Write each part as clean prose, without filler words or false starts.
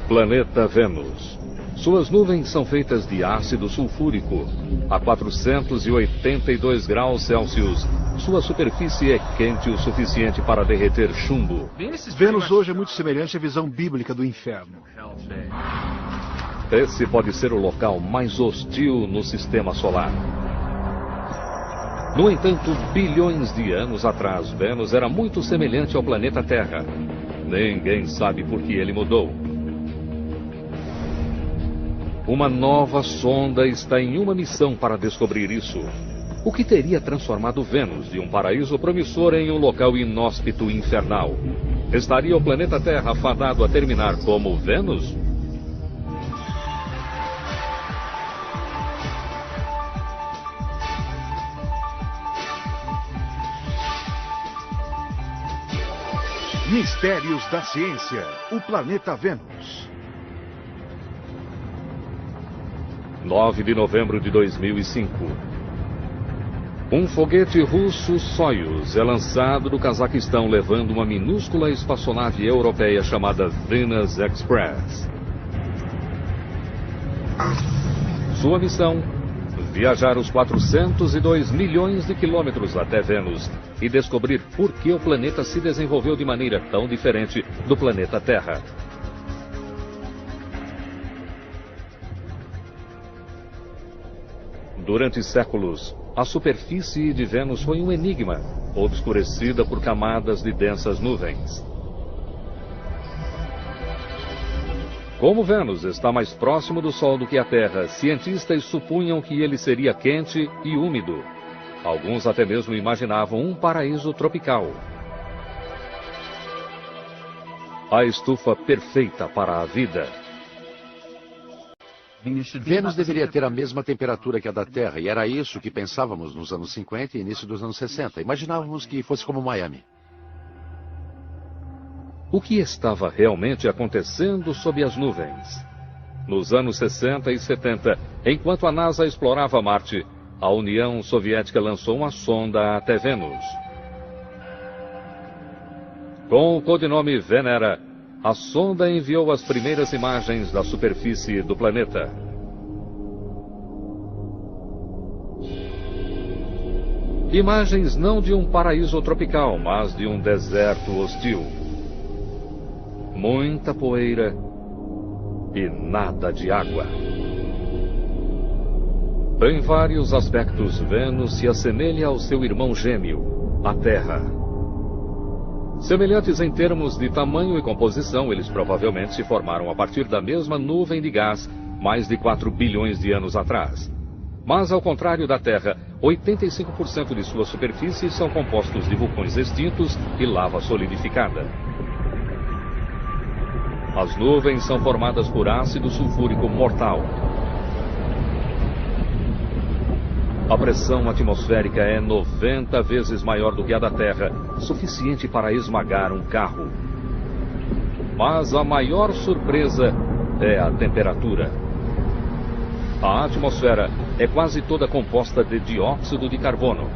Planeta Vênus. Suas nuvens são feitas de ácido sulfúrico. A 482 graus Celsius, sua superfície é quente o suficiente para derreter chumbo. Vênus hoje é muito semelhante à visão bíblica do inferno. Esse pode ser o local mais hostil no sistema solar. No entanto, bilhões de anos atrás, Vênus era muito semelhante ao planeta Terra. Ninguém sabe por que ele mudou. Uma nova sonda está em uma missão para descobrir isso. O que teria transformado Vênus de um paraíso promissor em um local inóspito e infernal? Estaria o planeta Terra fadado a terminar como Vênus? Mistérios da ciência. O planeta Vênus. 9 de novembro de 2005. Um foguete russo Soyuz é lançado do Cazaquistão levando uma minúscula espaçonave europeia chamada Venus Express. Sua missão: viajar os 402 milhões de quilômetros até Vênus e descobrir por que o planeta se desenvolveu de maneira tão diferente do planeta Terra. Durante séculos, a superfície de Vênus foi um enigma, obscurecida por camadas de densas nuvens. Como Vênus está mais próximo do Sol do que a Terra, cientistas supunham que ele seria quente e úmido. Alguns até mesmo imaginavam um paraíso tropical. A estufa perfeita para a vida. Vênus deveria ter a mesma temperatura que a da Terra, e era isso que pensávamos nos anos 50 e início dos anos 60. Imaginávamos que fosse como Miami. O que estava realmente acontecendo sob as nuvens? Nos anos 60 e 70, enquanto a NASA explorava Marte, a União Soviética lançou uma sonda até Vênus. Com o codinome Venera, a sonda enviou as primeiras imagens da superfície do planeta. Imagens não de um paraíso tropical, mas de um deserto hostil. Muita poeira e nada de água. Em vários aspectos, Vênus se assemelha ao seu irmão gêmeo, a Terra. Semelhantes em termos de tamanho e composição, eles provavelmente se formaram a partir da mesma nuvem de gás mais de 4 bilhões de anos atrás. Mas, ao contrário da Terra, 85% de sua superfície são compostos de vulcões extintos e lava solidificada. As nuvens são formadas por ácido sulfúrico mortal. A pressão atmosférica é 90 vezes maior do que a da Terra, suficiente para esmagar um carro. Mas a maior surpresa é a temperatura. A atmosfera é quase toda composta de dióxido de carbono.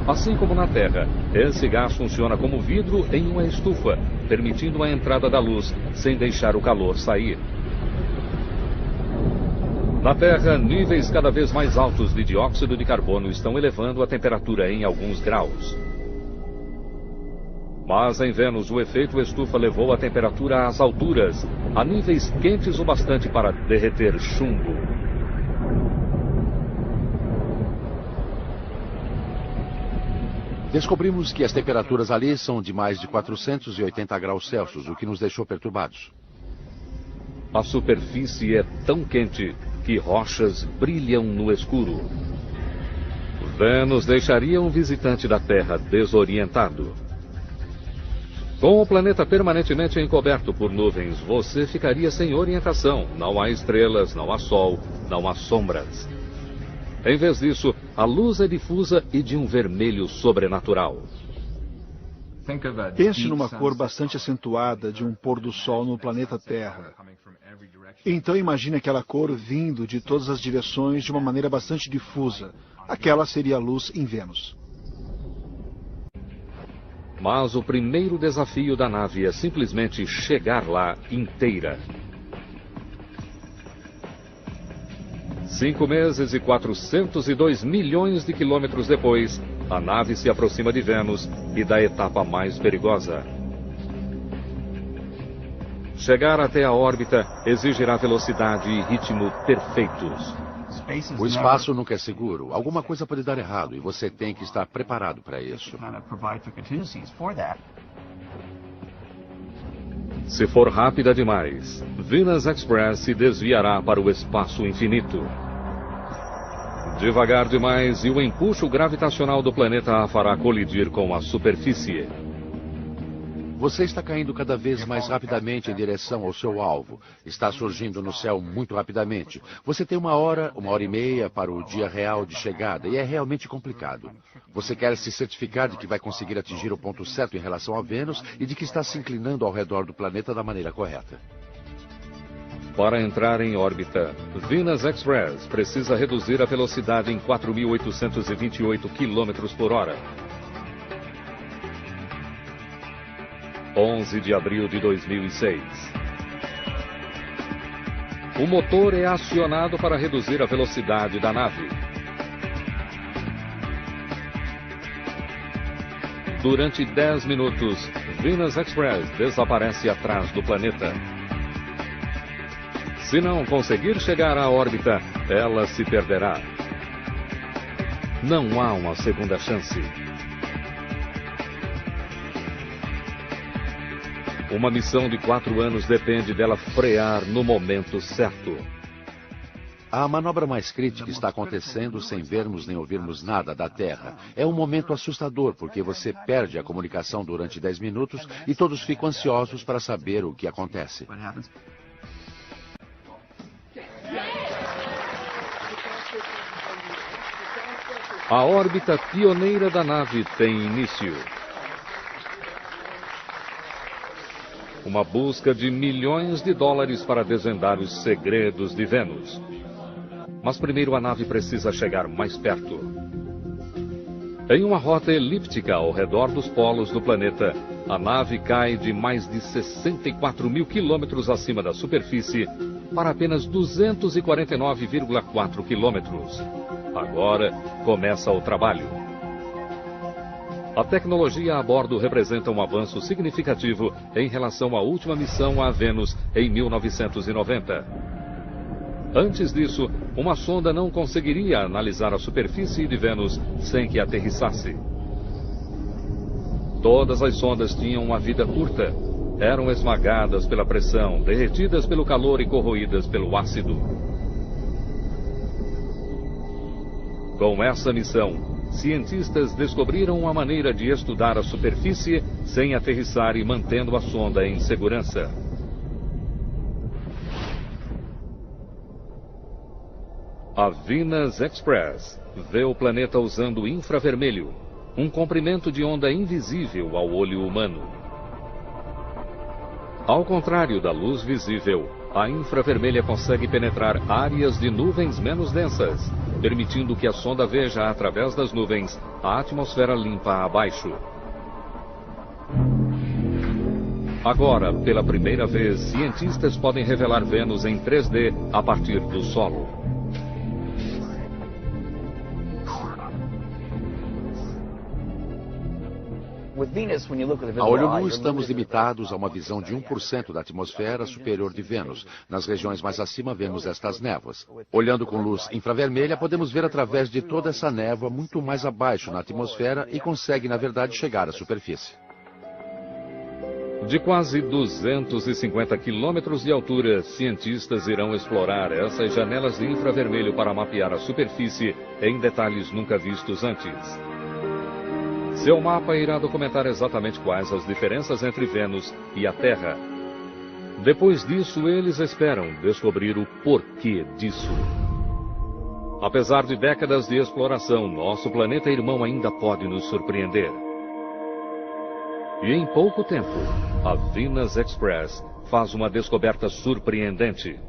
Assim como na Terra, esse gás funciona como vidro em uma estufa, permitindo a entrada da luz sem deixar o calor sair. Na Terra, níveis cada vez mais altos de dióxido de carbono estão elevando a temperatura em alguns graus. Mas em Vênus, o efeito estufa levou a temperatura às alturas, a níveis quentes o bastante para derreter chumbo. Descobrimos que as temperaturas ali são de mais de 480 graus Celsius, o que nos deixou perturbados. A superfície é tão quente que rochas brilham no escuro. Vênus deixaria um visitante da Terra desorientado. Com o planeta permanentemente encoberto por nuvens, você ficaria sem orientação. Não há estrelas, não há sol, não há sombras. Em vez disso, a luz é difusa e de um vermelho sobrenatural. Pense numa cor bastante acentuada de um pôr do sol no planeta Terra. Então imagine aquela cor vindo de todas as direções de uma maneira bastante difusa. Aquela seria a luz em Vênus. Mas o primeiro desafio da nave é simplesmente chegar lá inteira. 5 meses e 402 milhões de quilômetros depois, a nave se aproxima de Vênus e da etapa mais perigosa. Chegar até a órbita exigirá velocidade e ritmo perfeitos. O espaço nunca é seguro. Alguma coisa pode dar errado e você tem que estar preparado para isso. Se for rápida demais, Venus Express se desviará para o espaço infinito. Devagar demais e o empuxo gravitacional do planeta a fará colidir com a superfície. Você está caindo cada vez mais rapidamente em direção ao seu alvo. Está surgindo no céu muito rapidamente. Você tem 1 hora, 1h30 para o dia real de chegada e é realmente complicado. Você quer se certificar de que vai conseguir atingir o ponto certo em relação a Vênus e de que está se inclinando ao redor do planeta da maneira correta. Para entrar em órbita, Venus Express precisa reduzir a velocidade em 4.828 km por hora. 11 de abril de 2006. O motor é acionado para reduzir a velocidade da nave. Durante 10 minutos, Venus Express desaparece atrás do planeta. Se não conseguir chegar à órbita, ela se perderá. Não há uma segunda chance. Uma missão de 4 anos depende dela frear no momento certo. A manobra mais crítica está acontecendo sem vermos nem ouvirmos nada da Terra. É um momento assustador porque você perde a comunicação durante 10 minutos e todos ficam ansiosos para saber o que acontece. A órbita pioneira da nave tem início. Uma busca de milhões de dólares para desvendar os segredos de Vênus. Mas primeiro a nave precisa chegar mais perto. Em uma rota elíptica ao redor dos polos do planeta, a nave cai de mais de 64 mil quilômetros acima da superfície para apenas 249,4 quilômetros. Agora começa o trabalho. A tecnologia a bordo representa um avanço significativo em relação à última missão a Vênus em 1990. Antes disso, uma sonda não conseguiria analisar a superfície de Vênus sem que aterrissasse. Todas as sondas tinham uma vida curta. Eram esmagadas pela pressão, derretidas pelo calor e corroídas pelo ácido. Com essa missão, cientistas descobriram uma maneira de estudar a superfície sem aterrissar e mantendo a sonda em segurança. A Venus Express vê o planeta usando infravermelho, um comprimento de onda invisível ao olho humano. Ao contrário da luz visível, a infravermelha consegue penetrar áreas de nuvens menos densas, permitindo que a sonda veja através das nuvens a atmosfera limpa abaixo. Agora, pela primeira vez, cientistas podem revelar Vênus em 3D a partir do solo. A olho nu, estamos limitados a uma visão de 1% da atmosfera superior de Vênus. Nas regiões mais acima, vemos estas névoas. Olhando com luz infravermelha, podemos ver através de toda essa névoa muito mais abaixo na atmosfera e consegue, na verdade, chegar à superfície. De quase 250 quilômetros de altura, cientistas irão explorar essas janelas de infravermelho para mapear a superfície em detalhes nunca vistos antes. Seu mapa irá documentar exatamente quais as diferenças entre Vênus e a Terra. Depois disso, eles esperam descobrir o porquê disso. Apesar de décadas de exploração, nosso planeta irmão ainda pode nos surpreender. E em pouco tempo, a Venus Express faz uma descoberta surpreendente.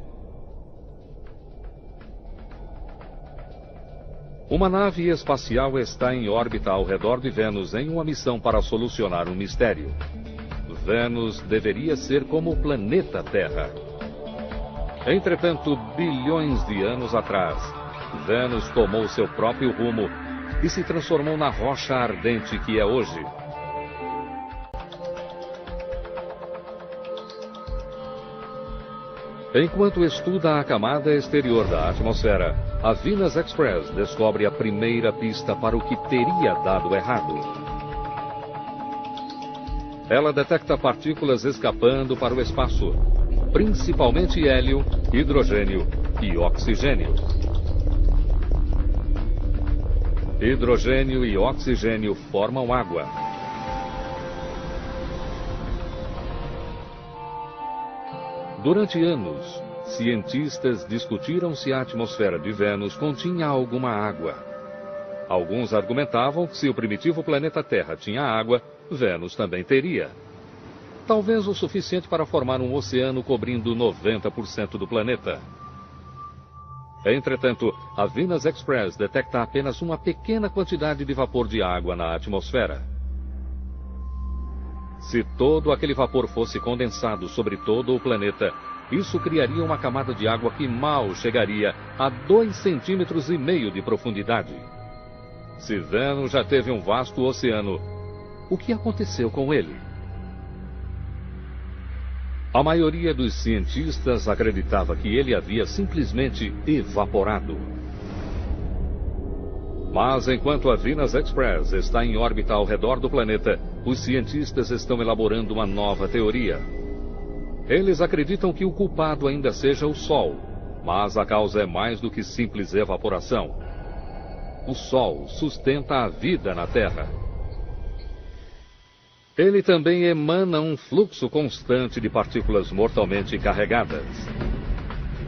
Uma nave espacial está em órbita ao redor de Vênus em uma missão para solucionar um mistério. Vênus deveria ser como o planeta Terra. Entretanto, bilhões de anos atrás, Vênus tomou seu próprio rumo e se transformou na rocha ardente que é hoje. Enquanto estuda a camada exterior da atmosfera, a Venus Express descobre a primeira pista para o que teria dado errado. Ela detecta partículas escapando para o espaço, principalmente hélio, hidrogênio e oxigênio. Hidrogênio e oxigênio formam água. Durante anos, cientistas discutiram se a atmosfera de Vênus continha alguma água. Alguns argumentavam que se o primitivo planeta Terra tinha água, Vênus também teria. Talvez o suficiente para formar um oceano cobrindo 90% do planeta. Entretanto, a Venus Express detecta apenas uma pequena quantidade de vapor de água na atmosfera. Se todo aquele vapor fosse condensado sobre todo o planeta, isso criaria uma camada de água que mal chegaria a 2,5 cm de profundidade. Se Vênus já teve um vasto oceano, o que aconteceu com ele? A maioria dos cientistas acreditava que ele havia simplesmente evaporado. Mas enquanto a Venus Express está em órbita ao redor do planeta, os cientistas estão elaborando uma nova teoria. Eles acreditam que o culpado ainda seja o Sol, mas a causa é mais do que simples evaporação. O Sol sustenta a vida na Terra. Ele também emana um fluxo constante de partículas mortalmente carregadas.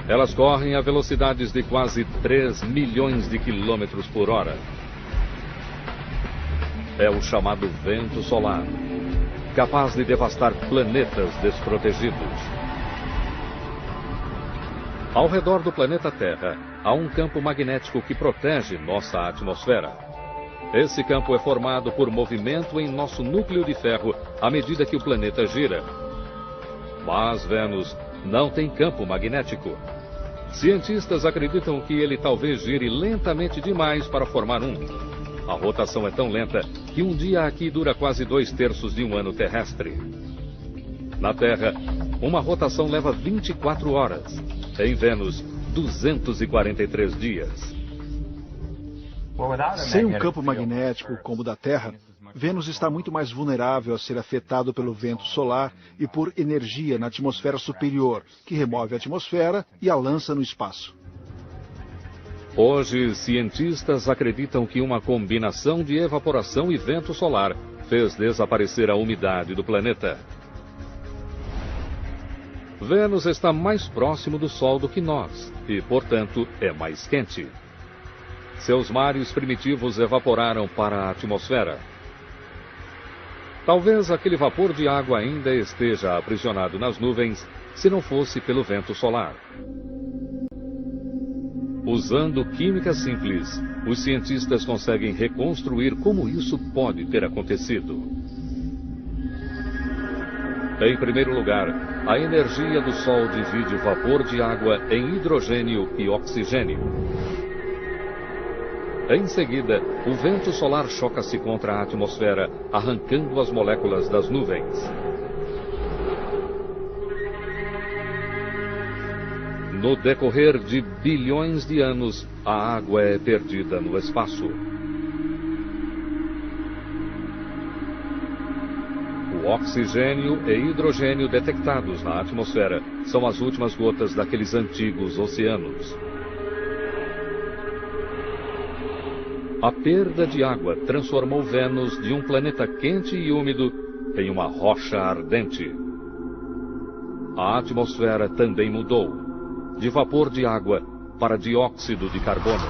Elas correm a velocidades de quase 3 milhões de quilômetros por hora. É o chamado vento solar, capaz de devastar planetas desprotegidos. Ao redor do planeta Terra, há um campo magnético que protege nossa atmosfera. Esse campo é formado por movimento em nosso núcleo de ferro à medida que o planeta gira. Mas Vênus não tem campo magnético. Cientistas acreditam que ele talvez gire lentamente demais para formar um. A rotação é tão lenta que um dia aqui dura quase 2/3 de um ano terrestre. Na Terra, uma rotação leva 24 horas. Em Vênus, 243 dias. Sem um campo magnético como o da Terra, Vênus está muito mais vulnerável a ser afetado pelo vento solar e por energia na atmosfera superior, que remove a atmosfera e a lança no espaço. Hoje, cientistas acreditam que uma combinação de evaporação e vento solar fez desaparecer a umidade do planeta. Vênus está mais próximo do Sol do que nós e, portanto, é mais quente. Seus mares primitivos evaporaram para a atmosfera. Talvez aquele vapor de água ainda esteja aprisionado nas nuvens, se não fosse pelo vento solar. Usando química simples, os cientistas conseguem reconstruir como isso pode ter acontecido. Em primeiro lugar, a energia do Sol divide o vapor de água em hidrogênio e oxigênio. Em seguida, o vento solar choca-se contra a atmosfera, arrancando as moléculas das nuvens. No decorrer de bilhões de anos, a água é perdida no espaço. O oxigênio e hidrogênio detectados na atmosfera são as últimas gotas daqueles antigos oceanos. A perda de água transformou Vênus de um planeta quente e úmido em uma rocha ardente. A atmosfera também mudou, de vapor de água para dióxido de carbono.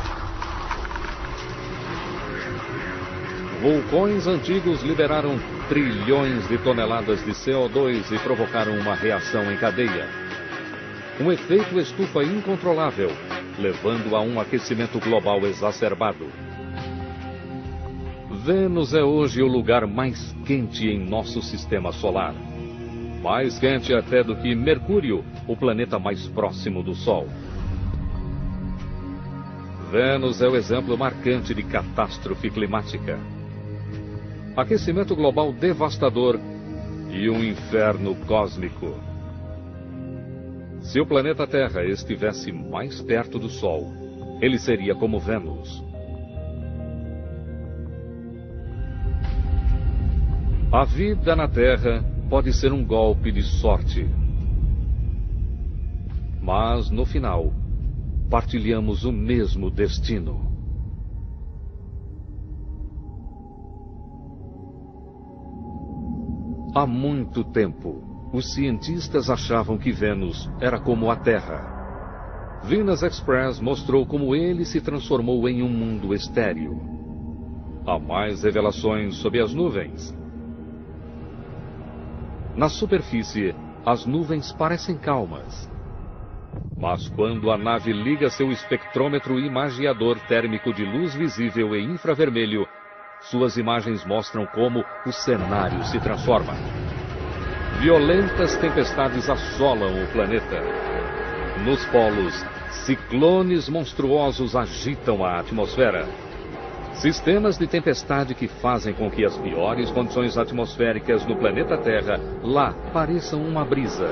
Vulcões antigos liberaram trilhões de toneladas de CO2 e provocaram uma reação em cadeia. Um efeito estufa incontrolável, levando a um aquecimento global exacerbado. Vênus é hoje o lugar mais quente em nosso sistema solar. Mais quente até do que Mercúrio, o planeta mais próximo do Sol. Vênus é o exemplo marcante de catástrofe climática. Aquecimento global devastador e um inferno cósmico. Se o planeta Terra estivesse mais perto do Sol, ele seria como Vênus. A vida na Terra pode ser um golpe de sorte. Mas, no final, partilhamos o mesmo destino. Há muito tempo, os cientistas achavam que Vênus era como a Terra. Venus Express mostrou como ele se transformou em um mundo estéril. Há mais revelações sobre as nuvens. Na superfície, as nuvens parecem calmas. Mas quando a nave liga seu espectrômetro imagiador térmico de luz visível e infravermelho, suas imagens mostram como o cenário se transforma. Violentas tempestades assolam o planeta. Nos polos, ciclones monstruosos agitam a atmosfera. Sistemas de tempestade que fazem com que as piores condições atmosféricas no planeta Terra lá pareçam uma brisa.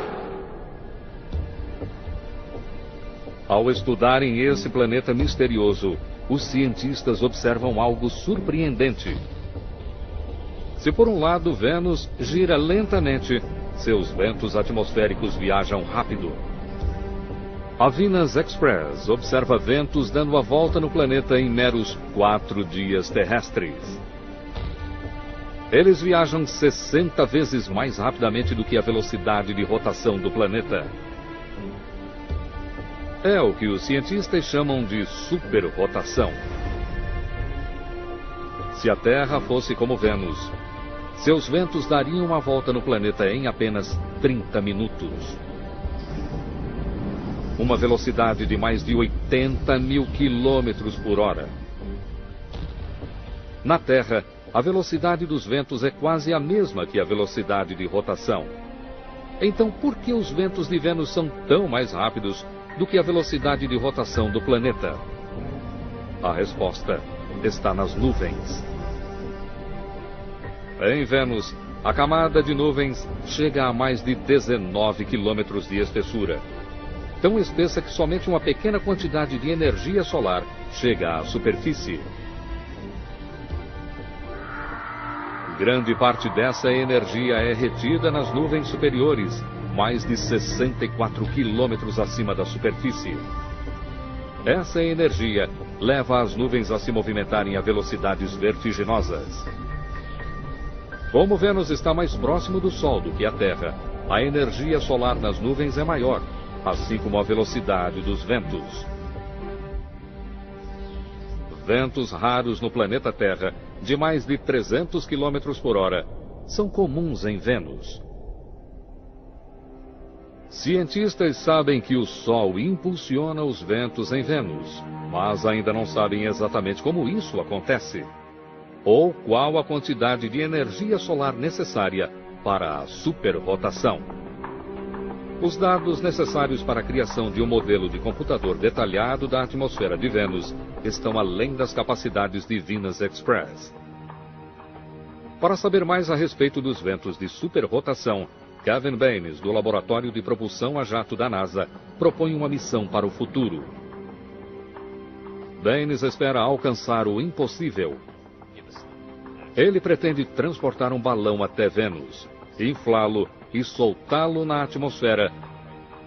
Ao estudarem esse planeta misterioso, os cientistas observam algo surpreendente. Se por um lado Vênus gira lentamente, seus ventos atmosféricos viajam rápido. A Venus Express observa ventos dando a volta no planeta em meros 4 dias terrestres. Eles viajam 60 vezes mais rapidamente do que a velocidade de rotação do planeta. É o que os cientistas chamam de superrotação. Se a Terra fosse como Vênus, seus ventos dariam uma volta no planeta em apenas 30 minutos. Uma velocidade de mais de 80 mil quilômetros por hora. Na Terra, a velocidade dos ventos é quase a mesma que a velocidade de rotação. Então, por que os ventos de Vênus são tão mais rápidos do que a velocidade de rotação do planeta? A resposta está nas nuvens. Em Vênus, a camada de nuvens chega a mais de 19 quilômetros de espessura. Tão espessa que somente uma pequena quantidade de energia solar chega à superfície. Grande parte dessa energia é retida nas nuvens superiores, mais de 64 quilômetros acima da superfície. Essa energia leva as nuvens a se movimentarem a velocidades vertiginosas. Como Vênus está mais próximo do Sol do que a Terra, a energia solar nas nuvens é maior, assim como a velocidade dos ventos. Ventos raros no planeta Terra, de mais de 300 km por hora, são comuns em Vênus. Cientistas sabem que o Sol impulsiona os ventos em Vênus, mas ainda não sabem exatamente como isso acontece, ou qual a quantidade de energia solar necessária para a superrotação. Os dados necessários para a criação de um modelo de computador detalhado da atmosfera de Vênus estão além das capacidades de Venus Express. Para saber mais a respeito dos ventos de superrotação, Kevin Baines, do Laboratório de Propulsão a Jato da NASA, propõe uma missão para o futuro. Baines espera alcançar o impossível. Ele pretende transportar um balão até Vênus, inflá-lo e soltá-lo na atmosfera,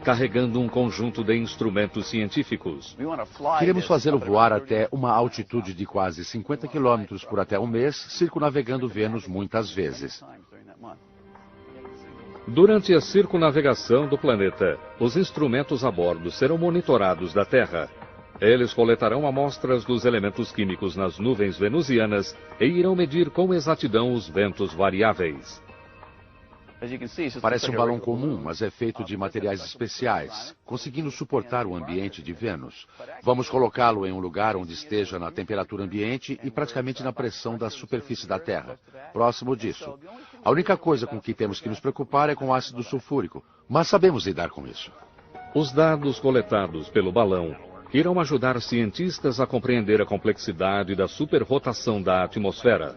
carregando um conjunto de instrumentos científicos. Queremos fazê-lo voar até uma altitude de quase 50 quilômetros por até um mês, circunnavegando Vênus muitas vezes. Durante a circunnavegação do planeta, os instrumentos a bordo serão monitorados da Terra. Eles coletarão amostras dos elementos químicos nas nuvens venusianas e irão medir com exatidão os ventos variáveis. Parece um balão comum, mas é feito de materiais especiais, conseguindo suportar o ambiente de Vênus. Vamos colocá-lo em um lugar onde esteja na temperatura ambiente e praticamente na pressão da superfície da Terra, próximo disso. A única coisa com que temos que nos preocupar é com o ácido sulfúrico, mas sabemos lidar com isso. Os dados coletados pelo balão irão ajudar cientistas a compreender a complexidade da superrotação da atmosfera.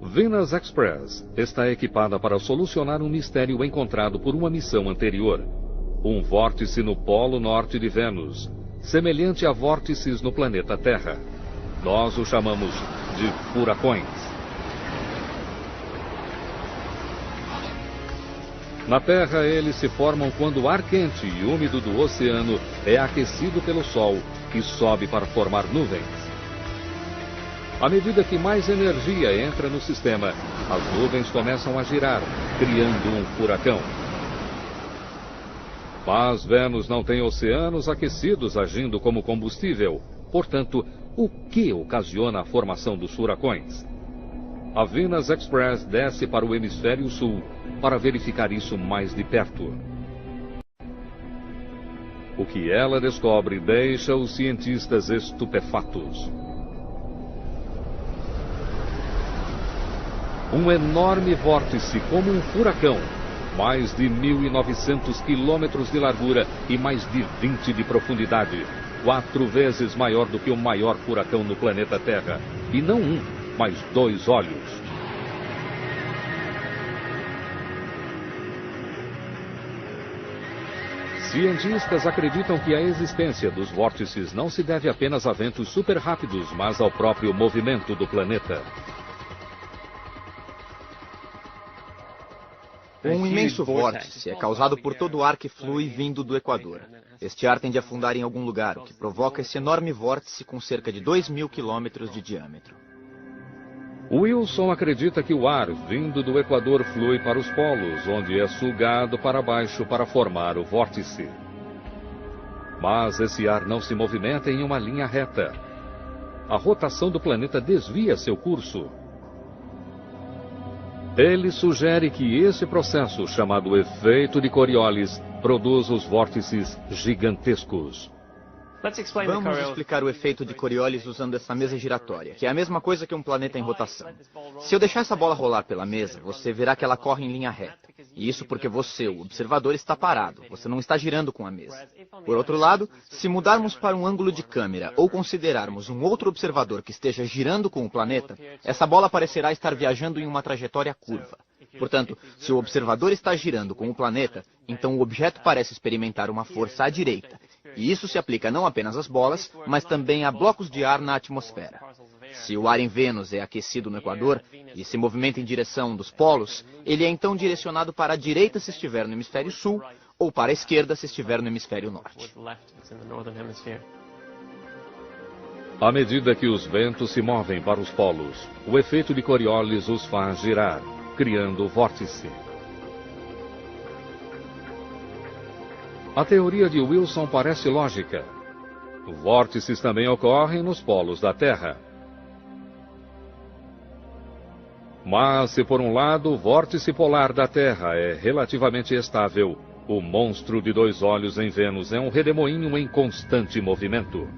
Venus Express está equipada para solucionar um mistério encontrado por uma missão anterior. Um vórtice no polo norte de Vênus, semelhante a vórtices no planeta Terra. Nós o chamamos de furacões. Na Terra, eles se formam quando o ar quente e úmido do oceano é aquecido pelo Sol e sobe para formar nuvens. À medida que mais energia entra no sistema, as nuvens começam a girar, criando um furacão. Mas Vênus não tem oceanos aquecidos agindo como combustível. Portanto, o que ocasiona a formação dos furacões? A Venus Express desce para o hemisfério sul para verificar isso mais de perto. O que ela descobre deixa os cientistas estupefatos. Um enorme vórtice como um furacão, mais de 1.900 quilômetros de largura e mais de 20 de profundidade, 4 vezes maior do que o maior furacão no planeta Terra, e não um, mas 2 olhos. Cientistas acreditam que a existência dos vórtices não se deve apenas a ventos super rápidos, mas ao próprio movimento do planeta. Um imenso vórtice é causado por todo o ar que flui vindo do Equador. Este ar tende a afundar em algum lugar, o que provoca esse enorme vórtice com cerca de 2.000 quilômetros de diâmetro. Wilson acredita que o ar vindo do Equador flui para os polos, onde é sugado para baixo para formar o vórtice. Mas esse ar não se movimenta em uma linha reta. A rotação do planeta desvia seu curso. Ele sugere que esse processo, chamado efeito de Coriolis, produz os vórtices gigantescos. Vamos explicar o efeito de Coriolis usando essa mesa giratória, que é a mesma coisa que um planeta em rotação. Se eu deixar essa bola rolar pela mesa, você verá que ela corre em linha reta. E isso porque você, o observador, está parado, você não está girando com a mesa. Por outro lado, se mudarmos para um ângulo de câmera ou considerarmos um outro observador que esteja girando com o planeta, essa bola parecerá estar viajando em uma trajetória curva. Portanto, se o observador está girando com o planeta, então o objeto parece experimentar uma força à direita. E isso se aplica não apenas às bolas, mas também a blocos de ar na atmosfera. Se o ar em Vênus é aquecido no Equador e se movimenta em direção dos polos, ele é então direcionado para a direita se estiver no hemisfério sul, ou para a esquerda se estiver no hemisfério norte. À medida que os ventos se movem para os polos, o efeito de Coriolis os faz girar, criando o vórtice. A teoria de Wilson parece lógica. Vórtices também ocorrem nos polos da Terra. Mas, se por um lado o vórtice polar da Terra é relativamente estável, o monstro de 2 olhos em Vênus é um redemoinho em constante movimento.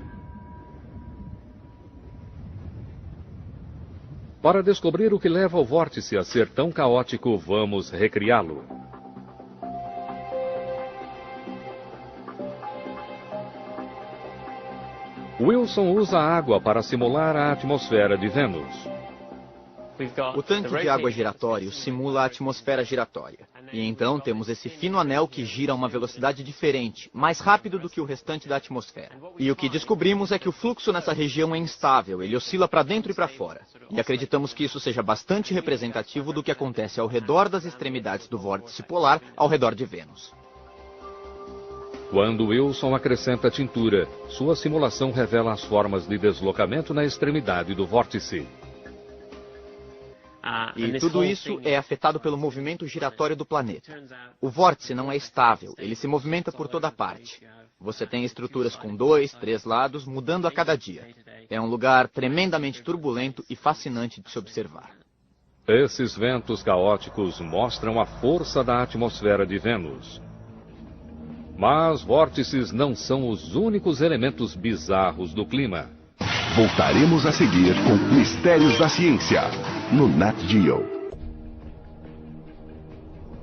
Para descobrir o que leva o vórtice a ser tão caótico, vamos recriá-lo. Wilson usa água para simular a atmosfera de Vênus. O tanque de água giratório simula a atmosfera giratória. E então temos esse fino anel que gira a uma velocidade diferente, mais rápido do que o restante da atmosfera. E o que descobrimos é que o fluxo nessa região é instável, ele oscila para dentro e para fora. E acreditamos que isso seja bastante representativo do que acontece ao redor das extremidades do vórtice polar ao redor de Vênus. Quando Wilson acrescenta tintura, sua simulação revela as formas de deslocamento na extremidade do vórtice. E tudo isso é afetado pelo movimento giratório do planeta. O vórtice não é estável, ele se movimenta por toda parte. Você tem estruturas com 2, 3 lados, mudando a cada dia. É um lugar tremendamente turbulento e fascinante de se observar. Esses ventos caóticos mostram a força da atmosfera de Vênus. Mas vórtices não são os únicos elementos bizarros do clima. Voltaremos a seguir com Mistérios da Ciência, no Nat Geo.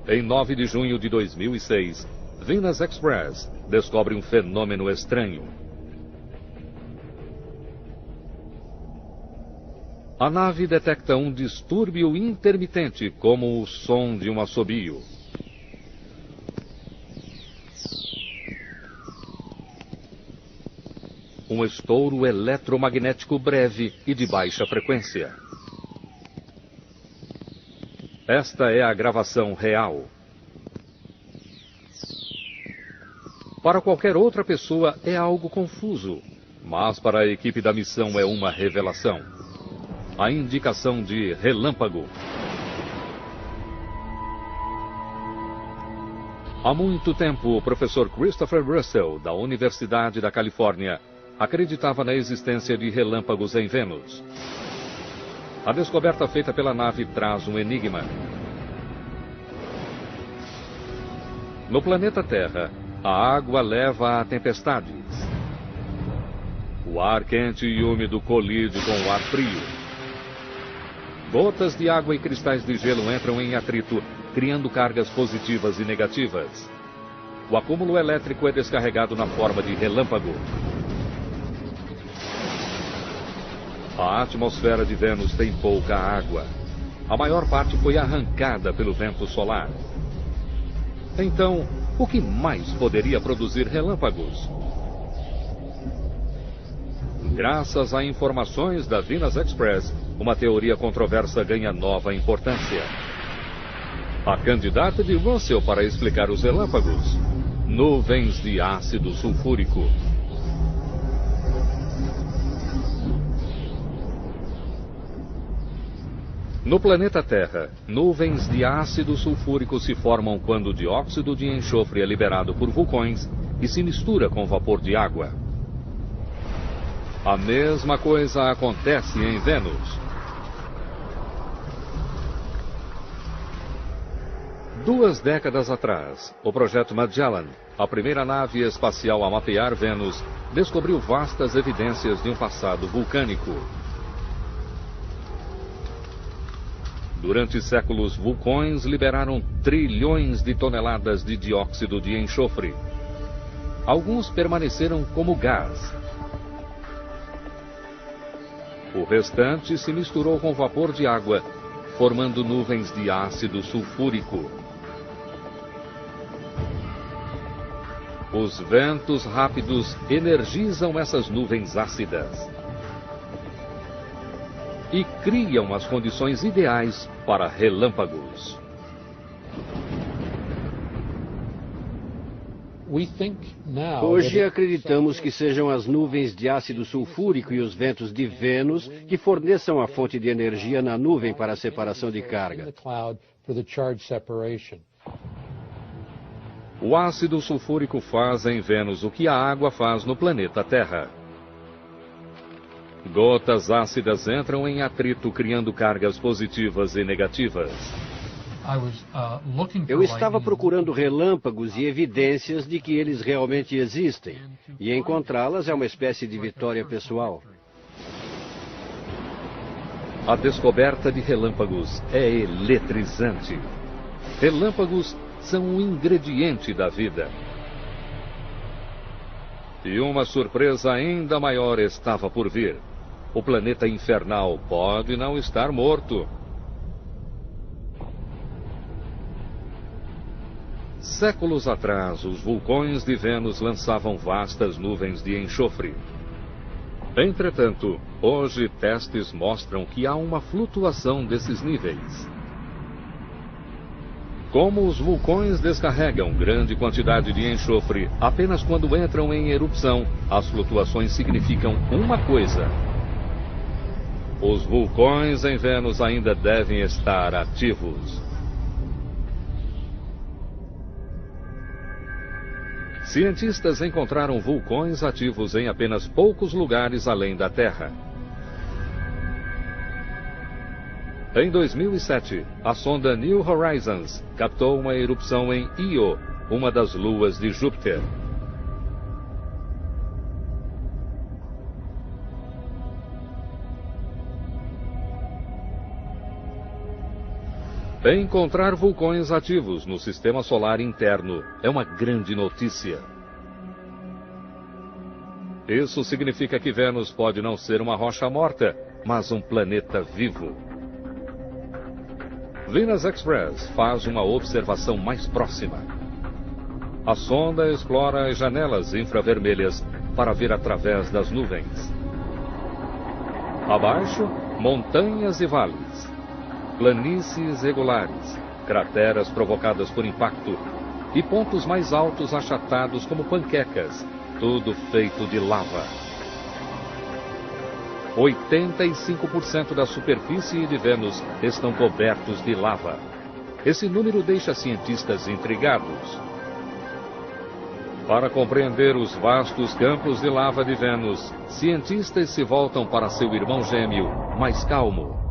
Em 9 de junho de 2006, Venus Express descobre um fenômeno estranho. A nave detecta um distúrbio intermitente, como o som de um assobio. Um estouro eletromagnético breve e de baixa frequência. Esta é a gravação real. Para qualquer outra pessoa é algo confuso, mas para a equipe da missão é uma revelação. A indicação de relâmpago. Há muito tempo, o professor Christopher Russell, da Universidade da Califórnia, acreditava na existência de relâmpagos em Vênus. A descoberta feita pela nave traz um enigma. No planeta Terra, a água leva a tempestades. O ar quente e úmido colide com o ar frio. Gotas de água e cristais de gelo entram em atrito, criando cargas positivas e negativas. O acúmulo elétrico é descarregado na forma de relâmpago. A atmosfera de Vênus tem pouca água. A maior parte foi arrancada pelo vento solar. Então, o que mais poderia produzir relâmpagos? Graças a informações da Venus Express, uma teoria controversa ganha nova importância. A candidata de Russell para explicar os relâmpagos: nuvens de ácido sulfúrico. No planeta Terra, nuvens de ácido sulfúrico se formam quando o dióxido de enxofre é liberado por vulcões e se mistura com vapor de água. A mesma coisa acontece em Vênus. 2 décadas atrás, o projeto Magellan, a primeira nave espacial a mapear Vênus, descobriu vastas evidências de um passado vulcânico. Durante séculos, vulcões liberaram trilhões de toneladas de dióxido de enxofre. Alguns permaneceram como gás. O restante se misturou com vapor de água, formando nuvens de ácido sulfúrico. Os ventos rápidos energizam essas nuvens ácidas e criam as condições ideais para relâmpagos. Hoje acreditamos que sejam as nuvens de ácido sulfúrico e os ventos de Vênus que forneçam a fonte de energia na nuvem para a separação de carga. O ácido sulfúrico faz em Vênus o que a água faz no planeta Terra. Gotas ácidas entram em atrito, criando cargas positivas e negativas. Eu estava procurando relâmpagos e evidências de que eles realmente existem, e encontrá-las é uma espécie de vitória pessoal. A descoberta de relâmpagos é eletrizante. Relâmpagos são um ingrediente da vida. E uma surpresa ainda maior estava por vir. O planeta infernal pode não estar morto. Séculos atrás, os vulcões de Vênus lançavam vastas nuvens de enxofre. Entretanto, hoje testes mostram que há uma flutuação desses níveis. Como os vulcões descarregam grande quantidade de enxofre apenas quando entram em erupção, as flutuações significam uma coisa: os vulcões em Vênus ainda devem estar ativos. Cientistas encontraram vulcões ativos em apenas poucos lugares além da Terra. Em 2007, a sonda New Horizons captou uma erupção em Io, uma das luas de Júpiter. Encontrar vulcões ativos no sistema solar interno é uma grande notícia. Isso significa que Vênus pode não ser uma rocha morta, mas um planeta vivo. Venus Express faz uma observação mais próxima. A sonda explora as janelas infravermelhas para ver através das nuvens. Abaixo, montanhas e vales, planícies regulares, crateras provocadas por impacto e pontos mais altos achatados como panquecas, tudo feito de lava. 85% da superfície de Vênus estão cobertos de lava. Esse número deixa cientistas intrigados. Para compreender os vastos campos de lava de Vênus, cientistas se voltam para seu irmão gêmeo, mais calmo.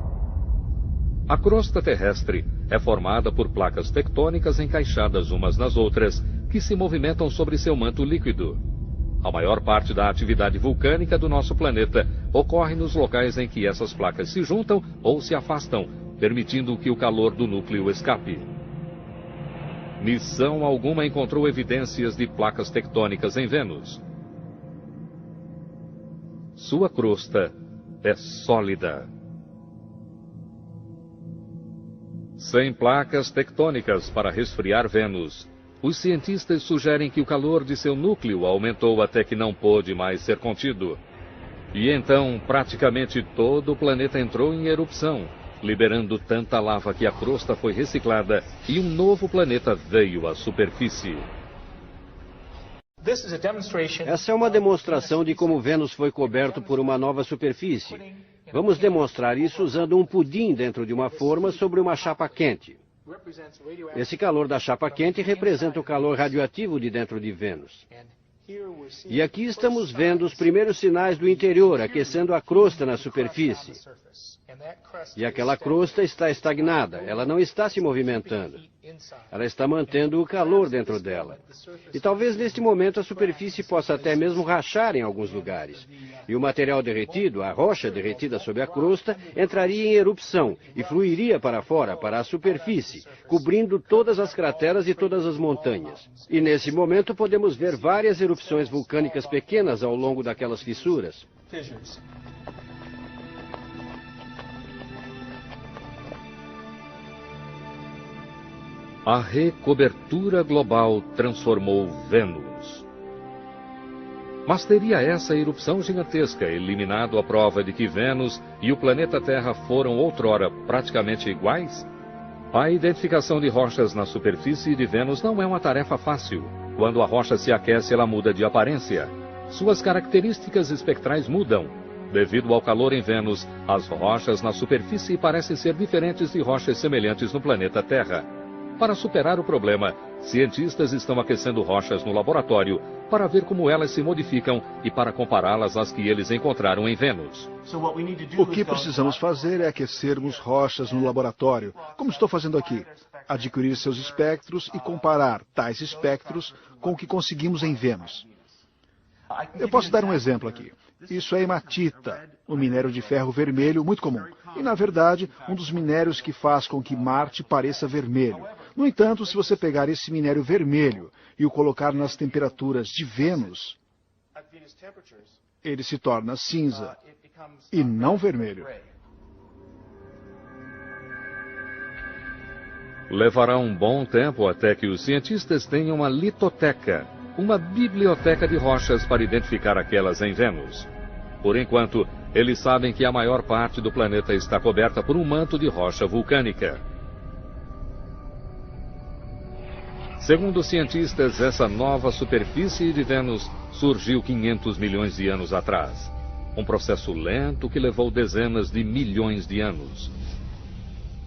A crosta terrestre é formada por placas tectônicas encaixadas umas nas outras, que se movimentam sobre seu manto líquido. A maior parte da atividade vulcânica do nosso planeta ocorre nos locais em que essas placas se juntam ou se afastam, permitindo que o calor do núcleo escape. Missão alguma encontrou evidências de placas tectônicas em Vênus. Sua crosta é sólida. Sem placas tectônicas para resfriar Vênus, os cientistas sugerem que o calor de seu núcleo aumentou até que não pôde mais ser contido. E então, praticamente todo o planeta entrou em erupção, liberando tanta lava que a crosta foi reciclada e um novo planeta veio à superfície. Essa é uma demonstração de como Vênus foi coberto por uma nova superfície. Vamos demonstrar isso usando um pudim dentro de uma forma sobre uma chapa quente. Esse calor da chapa quente representa o calor radioativo de dentro de Vênus. E aqui estamos vendo os primeiros sinais do interior aquecendo a crosta na superfície. E aquela crosta está estagnada, ela não está se movimentando. Ela está mantendo o calor dentro dela. E talvez neste momento a superfície possa até mesmo rachar em alguns lugares. E o material derretido, a rocha derretida sob a crosta, entraria em erupção e fluiria para fora, para a superfície, cobrindo todas as crateras e todas as montanhas. E nesse momento podemos ver várias erupções vulcânicas pequenas ao longo daquelas fissuras. A recobertura global transformou Vênus. Mas teria essa erupção gigantesca eliminado a prova de que Vênus e o planeta Terra foram outrora praticamente iguais? A identificação de rochas na superfície de Vênus não é uma tarefa fácil. Quando a rocha se aquece, ela muda de aparência. Suas características espectrais mudam. Devido ao calor em Vênus, as rochas na superfície parecem ser diferentes de rochas semelhantes no planeta Terra. Para superar o problema, cientistas estão aquecendo rochas no laboratório para ver como elas se modificam e para compará-las às que eles encontraram em Vênus. O que precisamos fazer é aquecermos rochas no laboratório, como estou fazendo aqui. Adquirir seus espectros e comparar tais espectros com o que conseguimos em Vênus. Eu posso dar um exemplo aqui. Isso é hematita, um minério de ferro vermelho muito comum. E, na verdade, um dos minérios que faz com que Marte pareça vermelho. No entanto, se você pegar esse minério vermelho e o colocar nas temperaturas de Vênus, ele se torna cinza e não vermelho. Levará um bom tempo até que os cientistas tenham uma litoteca, uma biblioteca de rochas para identificar aquelas em Vênus. Por enquanto, eles sabem que a maior parte do planeta está coberta por um manto de rocha vulcânica. Segundo os cientistas, essa nova superfície de Vênus surgiu 500 milhões de anos atrás. Um processo lento que levou dezenas de milhões de anos.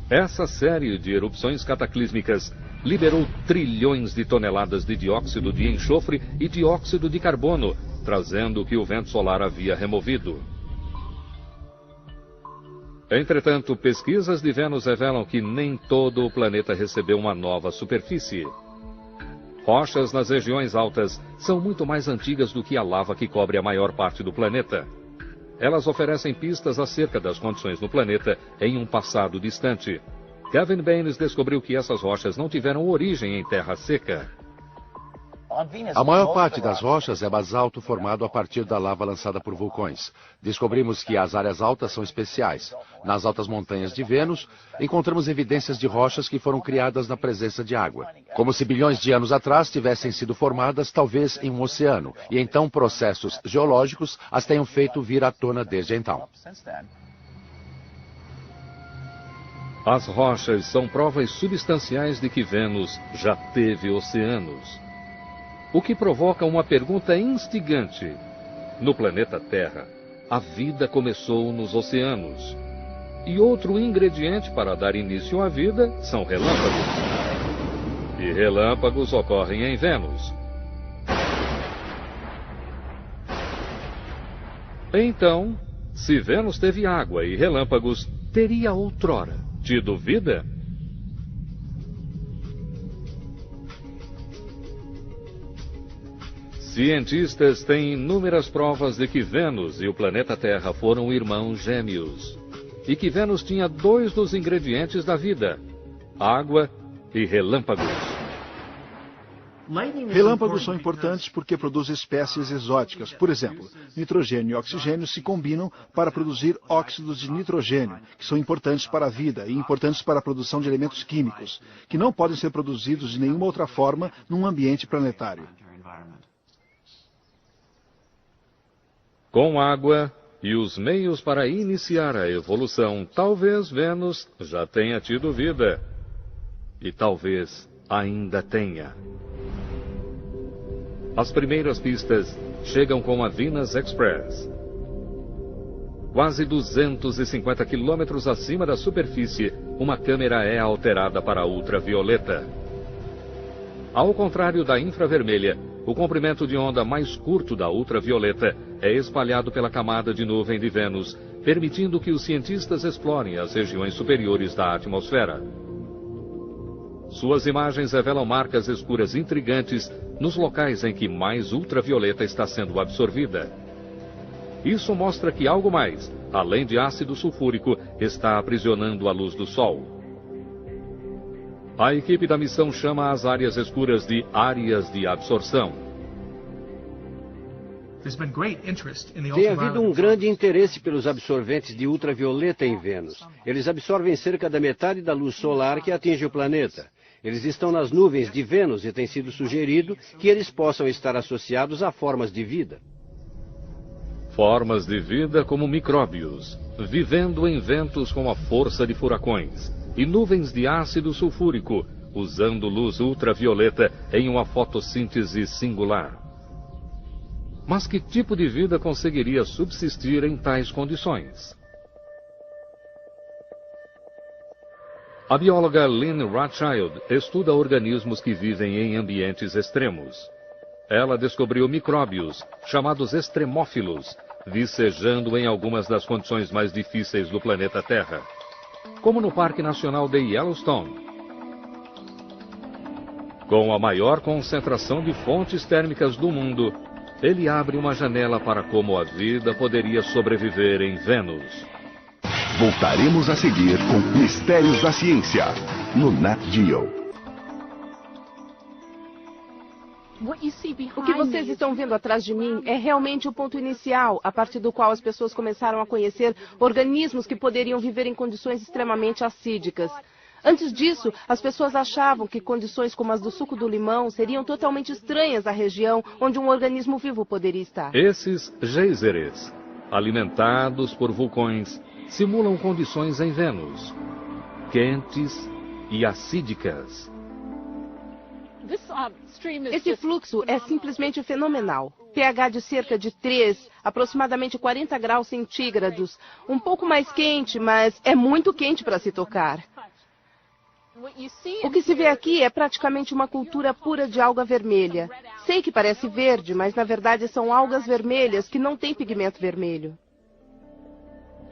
Essa série de erupções cataclísmicas liberou trilhões de toneladas de dióxido de enxofre e dióxido de carbono, trazendo o que o vento solar havia removido. Entretanto, pesquisas de Vênus revelam que nem todo o planeta recebeu uma nova superfície. Rochas nas regiões altas são muito mais antigas do que a lava que cobre a maior parte do planeta. Elas oferecem pistas acerca das condições no planeta em um passado distante. Kevin Baines descobriu que essas rochas não tiveram origem em terra seca. A maior parte das rochas é basalto formado a partir da lava lançada por vulcões. Descobrimos que as áreas altas são especiais. Nas altas montanhas de Vênus, encontramos evidências de rochas que foram criadas na presença de água. Como se bilhões de anos atrás tivessem sido formadas, talvez em um oceano, e então processos geológicos as tenham feito vir à tona desde então. As rochas são provas substanciais de que Vênus já teve oceanos. O que provoca uma pergunta instigante. No planeta Terra, a vida começou nos oceanos. E outro ingrediente para dar início à vida são relâmpagos. E relâmpagos ocorrem em Vênus. Então, se Vênus teve água e relâmpagos, teria outrora tido vida? Cientistas têm inúmeras provas de que Vênus e o planeta Terra foram irmãos gêmeos. E que Vênus tinha dois dos ingredientes da vida: água e relâmpagos. Relâmpagos são importantes porque produzem espécies exóticas. Por exemplo, nitrogênio e oxigênio se combinam para produzir óxidos de nitrogênio, que são importantes para a vida e importantes para a produção de elementos químicos, que não podem ser produzidos de nenhuma outra forma num ambiente planetário. Com água e os meios para iniciar a evolução, talvez Vênus já tenha tido vida. E talvez ainda tenha. As primeiras pistas chegam com a Venus Express. Quase 250 quilômetros acima da superfície, uma câmera é alterada para ultravioleta. Ao contrário da infravermelha, o comprimento de onda mais curto da ultravioleta é espalhado pela camada de nuvem de Vênus, permitindo que os cientistas explorem as regiões superiores da atmosfera. Suas imagens revelam marcas escuras intrigantes nos locais em que mais ultravioleta está sendo absorvida. Isso mostra que algo mais, além de ácido sulfúrico, está aprisionando a luz do Sol. A equipe da missão chama as áreas escuras de áreas de absorção. Tem havido um grande interesse pelos absorventes de ultravioleta em Vênus. Eles absorvem cerca da metade da luz solar que atinge o planeta. Eles estão nas nuvens de Vênus e tem sido sugerido que eles possam estar associados a formas de vida. Formas de vida como micróbios, vivendo em ventos com a força de furacões, e nuvens de ácido sulfúrico, usando luz ultravioleta em uma fotossíntese singular. Mas que tipo de vida conseguiria subsistir em tais condições? A bióloga Lynn Rothschild estuda organismos que vivem em ambientes extremos. Ela descobriu micróbios, chamados extremófilos, vicejando em algumas das condições mais difíceis do planeta Terra, como no Parque Nacional de Yellowstone. Com a maior concentração de fontes térmicas do mundo, ele abre uma janela para como a vida poderia sobreviver em Vênus. Voltaremos a seguir com Mistérios da Ciência, no Nat Geo. O que vocês estão vendo atrás de mim é realmente o ponto inicial, a partir do qual as pessoas começaram a conhecer organismos que poderiam viver em condições extremamente acídicas. Antes disso, as pessoas achavam que condições como as do suco do limão seriam totalmente estranhas à região onde um organismo vivo poderia estar. Esses geysers, alimentados por vulcões, simulam condições em Vênus, quentes e acídicas. Esse fluxo é simplesmente fenomenal. pH de cerca de 3, aproximadamente 40 graus centígrados. Um pouco mais quente, mas é muito quente para se tocar. O que se vê aqui é praticamente uma cultura pura de alga vermelha. Sei que parece verde, mas na verdade são algas vermelhas que não têm pigmento vermelho.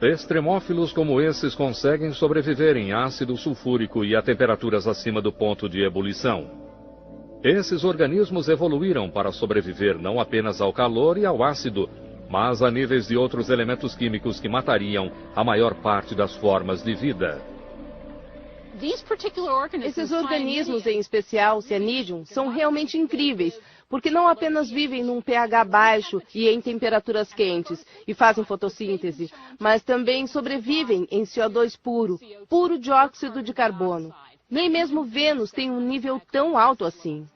Extremófilos como esses conseguem sobreviver em ácido sulfúrico e a temperaturas acima do ponto de ebulição. Esses organismos evoluíram para sobreviver não apenas ao calor e ao ácido, mas a níveis de outros elementos químicos que matariam a maior parte das formas de vida. Esses organismos, em especial Cyanidum, são realmente incríveis, porque não apenas vivem num pH baixo e em temperaturas quentes e fazem fotossíntese, mas também sobrevivem em CO2 puro dióxido de carbono. Nem mesmo Vênus tem um nível tão alto assim.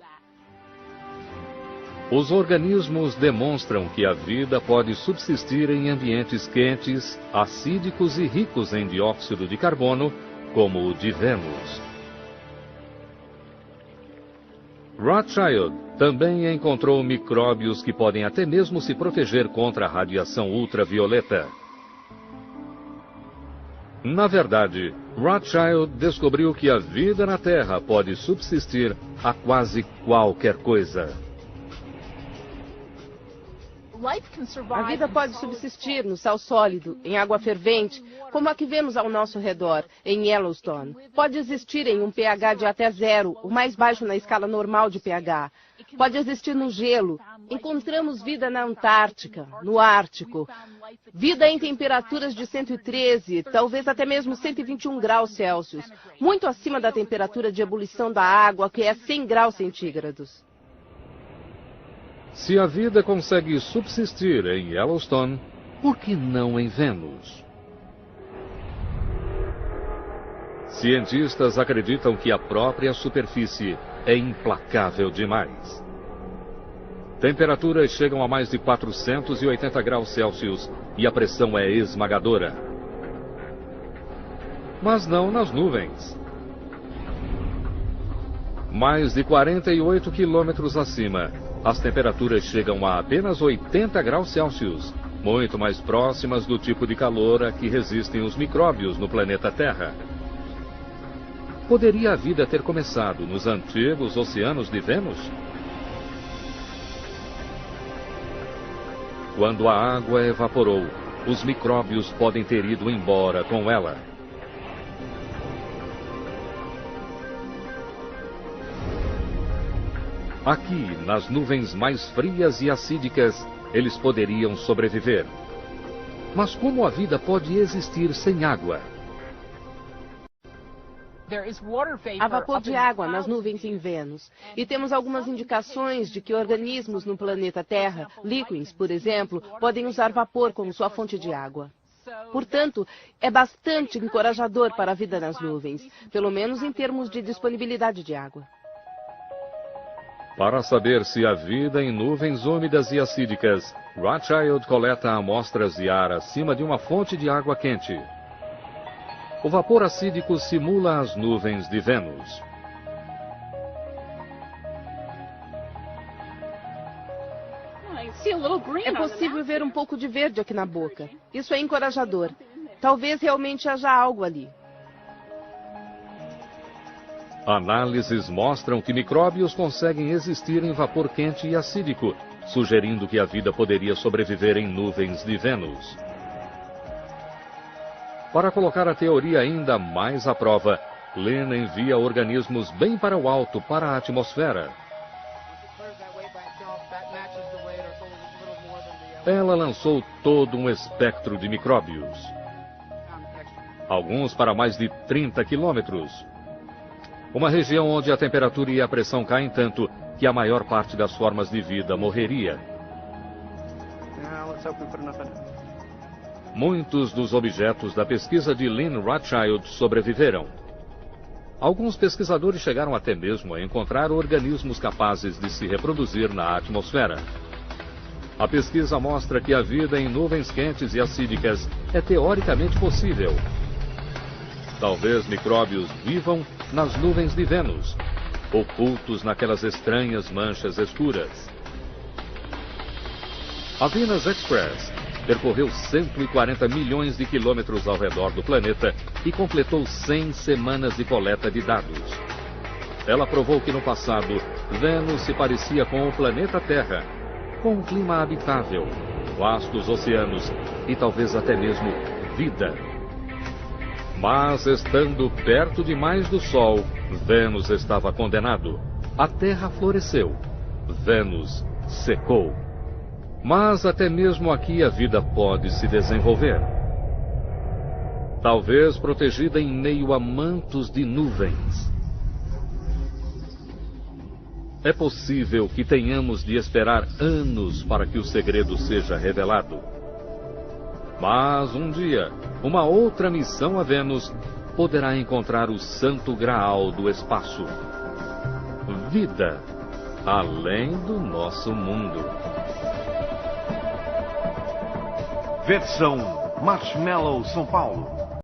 Os organismos demonstram que a vida pode subsistir em ambientes quentes, acídicos e ricos em dióxido de carbono, como o de Vênus. Rothschild também encontrou micróbios que podem até mesmo se proteger contra a radiação ultravioleta. Na verdade, Rothschild descobriu que a vida na Terra pode subsistir a quase qualquer coisa. A vida pode subsistir no sal sólido, em água fervente, como a que vemos ao nosso redor, em Yellowstone. Pode existir em um pH de até 0, o mais baixo na escala normal de pH. Pode existir no gelo. Encontramos vida na Antártica, no Ártico. Vida em temperaturas de 113, talvez até mesmo 121 graus Celsius, muito acima da temperatura de ebulição da água, que é 100 graus centígrados. Se a vida consegue subsistir em Yellowstone, por que não em Vênus? Cientistas acreditam que a própria superfície é implacável demais. Temperaturas chegam a mais de 480 graus Celsius e a pressão é esmagadora. Mas não nas nuvens. Mais de 48 quilômetros acima, as temperaturas chegam a apenas 80 graus Celsius, muito mais próximas do tipo de calor a que resistem os micróbios no planeta Terra. Poderia a vida ter começado nos antigos oceanos de Vênus? Quando a água evaporou, os micróbios podem ter ido embora com ela. Aqui, nas nuvens mais frias e acídicas, eles poderiam sobreviver. Mas como a vida pode existir sem água? Há vapor de água nas nuvens em Vênus. E temos algumas indicações de que organismos no planeta Terra, líquens, por exemplo, podem usar vapor como sua fonte de água. Portanto, é bastante encorajador para a vida nas nuvens, pelo menos em termos de disponibilidade de água. Para saber se há vida em nuvens úmidas e acídicas, Rothschild coleta amostras de ar acima de uma fonte de água quente. O vapor acídico simula as nuvens de Vênus. É possível ver um pouco de verde aqui na boca. Isso é encorajador. Talvez realmente haja algo ali. Análises mostram que micróbios conseguem existir em vapor quente e acídico, sugerindo que a vida poderia sobreviver em nuvens de Vênus. Para colocar a teoria ainda mais à prova, Lynn envia organismos bem para o alto, para a atmosfera. Ela lançou todo um espectro de micróbios. Alguns para mais de 30 quilômetros. Uma região onde a temperatura e a pressão caem tanto que a maior parte das formas de vida morreria. Muitos dos objetos da pesquisa de Lynn Rothschild sobreviveram. Alguns pesquisadores chegaram até mesmo a encontrar organismos capazes de se reproduzir na atmosfera. A pesquisa mostra que a vida em nuvens quentes e acídicas é teoricamente possível. Talvez micróbios vivam nas nuvens de Vênus, ocultos naquelas estranhas manchas escuras. A Venus Express percorreu 140 milhões de quilômetros ao redor do planeta e completou 100 semanas de coleta de dados. Ela provou que no passado, Vênus se parecia com o planeta Terra, com um clima habitável, vastos oceanos e talvez até mesmo vida. Mas, estando perto demais do Sol, Vênus estava condenado. A Terra floresceu. Vênus secou. Mas até mesmo aqui a vida pode se desenvolver. talvez protegida em meio a mantos de nuvens. É possível que tenhamos de esperar anos para que o segredo seja revelado. Mas um dia, uma outra missão a Vênus poderá encontrar o santo graal do espaço. Vida além do nosso mundo. Versão Marshmallow São Paulo.